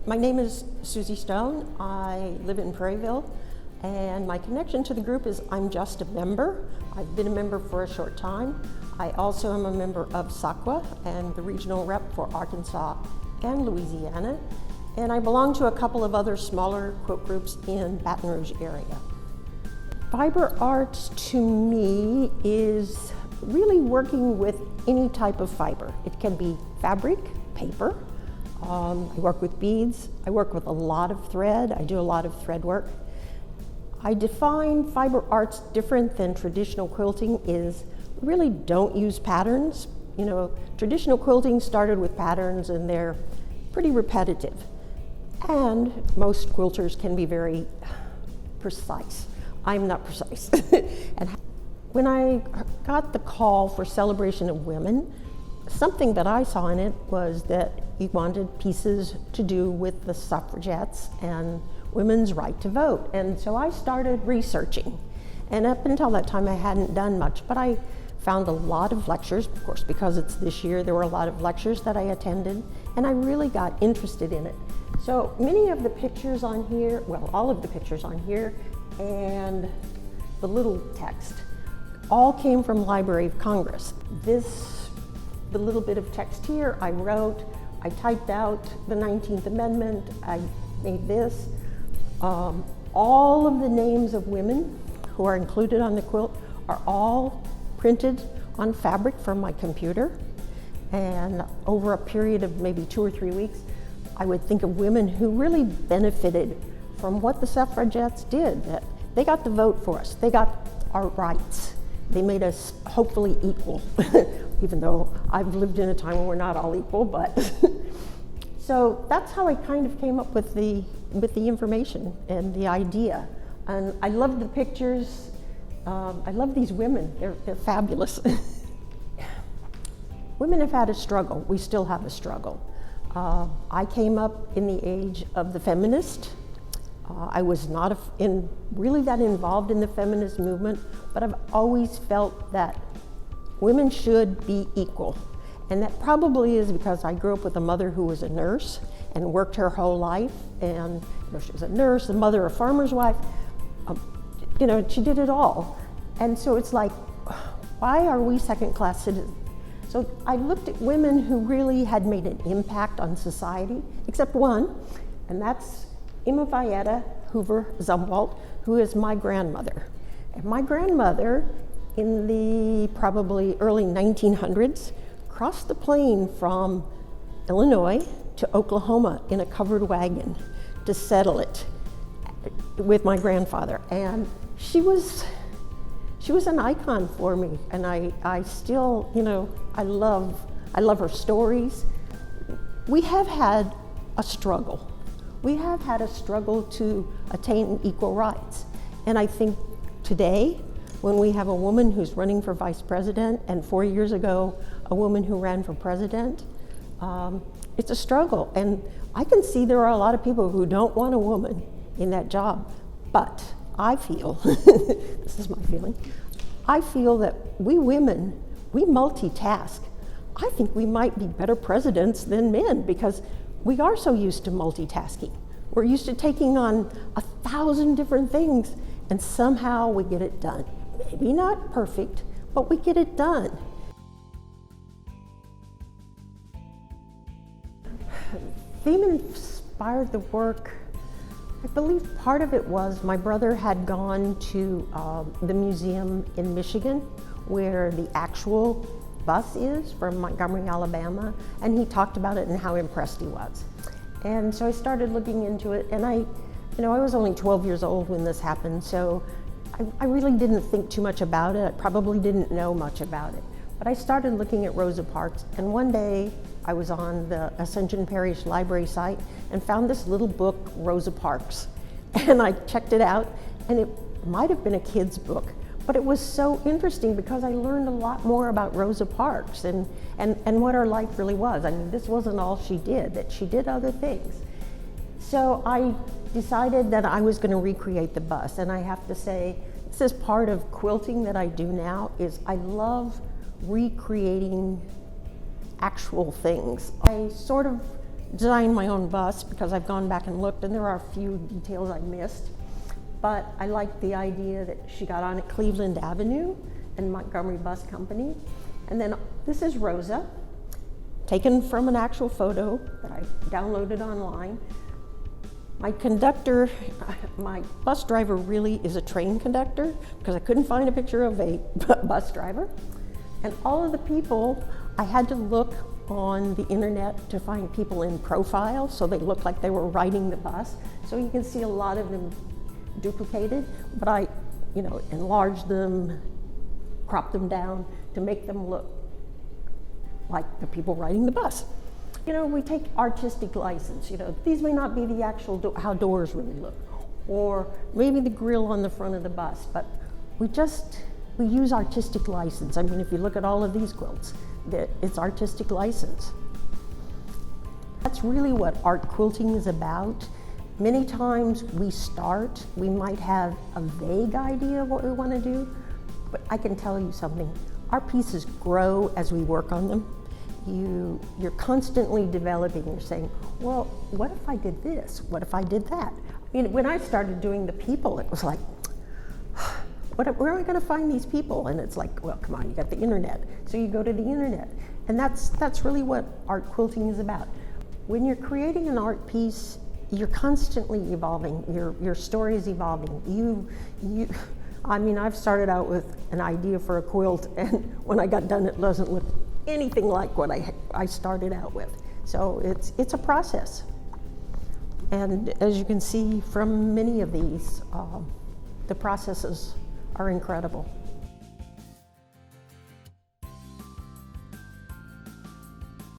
My name is Suzy Stone. I live in Prairieville, and my connection to the group is I'm just a member. I've been a member for a short time. I also am a member of SACWA and the regional rep for Arkansas and Louisiana, and I belong to a couple of other smaller quilt groups in Baton Rouge area. Fiber arts to me is really working with any type of fiber. It can be fabric, paper. I work with beads. I work with a lot of thread. I do a lot of thread work. I define fiber arts different than traditional quilting is really don't use patterns. You know, traditional quilting started with patterns and they're pretty repetitive. And most quilters can be very precise. I'm not precise. And when I got the call for Celebration of Women, something that I saw in it was that you wanted pieces to do with the suffragettes and women's right to vote. And so I started researching. And up until that time, I hadn't done much, but I found a lot of lectures. Of course, because it's this year, there were a lot of lectures that I attended, and I really got interested in it. So many of the pictures on here, well, all of the pictures on here, and the little text, all came from Library of Congress. The little bit of text here, I wrote, I typed out the 19th Amendment, I made this. All of the names of women who are included on the quilt are all printed on fabric from my computer. And over a period of maybe 2 or 3 weeks, I would think of women who really benefited from what the suffragettes did. That they got the vote for us, they got our rights. They made us hopefully equal, even though I've lived in a time when we're not all equal, but. So that's how I kind of came up with the information and the idea. And I love the pictures. I love these women, they're fabulous. Women have had a struggle, we still have a struggle. I came up in the age of the feminist. I was not really that involved in the feminist movement, but I've always felt that women should be equal. And that probably is because I grew up with a mother who was a nurse and worked her whole life. And she was a nurse, a mother, a farmer's wife. She did it all. And so it's like, why are we second-class citizens? So I looked at women who really had made an impact on society, except one, and that's Emma Vieta Hoover Zumwalt, who is my grandmother. And my grandmother, in the probably early 1900s, crossed the plain from Illinois to Oklahoma in a covered wagon to settle it with my grandfather. And she was an icon for me. And I still, I love her stories. We have had a struggle. We have had a struggle to attain equal rights. And I think today, when we have a woman who's running for vice president, and 4 years ago, a woman who ran for president, it's a struggle. And I can see there are a lot of people who don't want a woman in that job. But I feel, this is my feeling, I feel that we women, we multitask. I think we might be better presidents than men because we are so used to multitasking. We're used to taking on 1,000 different things and somehow we get it done. Maybe not perfect, but we get it done. Theme inspired the work. I believe part of it was my brother had gone to the museum in Michigan where the actual bus is from Montgomery, Alabama, and he talked about it and how impressed he was. And so I started looking into it, and I was only 12 years old when this happened, so I really didn't think too much about it. I probably didn't know much about it. But I started looking at Rosa Parks, and one day I was on the Ascension Parish Library site and found this little book, Rosa Parks. And I checked it out, and it might have been a kid's book, but it was so interesting because I learned a lot more about Rosa Parks and what her life really was. I mean, this wasn't all she did, that she did other things. So I decided that I was going to recreate the bus, and I have to say, this is part of quilting that I do now, is I love recreating actual things. I sort of design my own bus because I've gone back and looked and there are a few details I missed. But I like the idea that she got on at Cleveland Avenue and Montgomery Bus Company. And then this is Rosa, taken from an actual photo that I downloaded online. My conductor, my bus driver really is a train conductor because I couldn't find a picture of a bus driver. And all of the people, I had to look on the internet to find people in profile so they looked like they were riding the bus. So you can see a lot of them duplicated, but I, enlarged them, cropped them down to make them look like the people riding the bus. We take artistic license. These may not be the actual how doors really look, or maybe the grill on the front of the bus, but we use artistic license. I mean, if you look at all of these quilts, it's artistic license. That's really what art quilting is about. Many times we might have a vague idea of what we want to do, but I can tell you something. Our pieces grow as we work on them. You're constantly developing. You're saying, well, what if I did this? What if I did that? When I started doing the people, it was like, where am I going to find these people? And it's like, well, come on, you got the internet. So you go to the internet. And that's really what art quilting is about. When you're creating an art piece, you're constantly evolving. Your story is evolving. I've started out with an idea for a quilt, and when I got done, it doesn't look anything like what I started out with. So it's a process. And as you can see from many of these, the processes are incredible.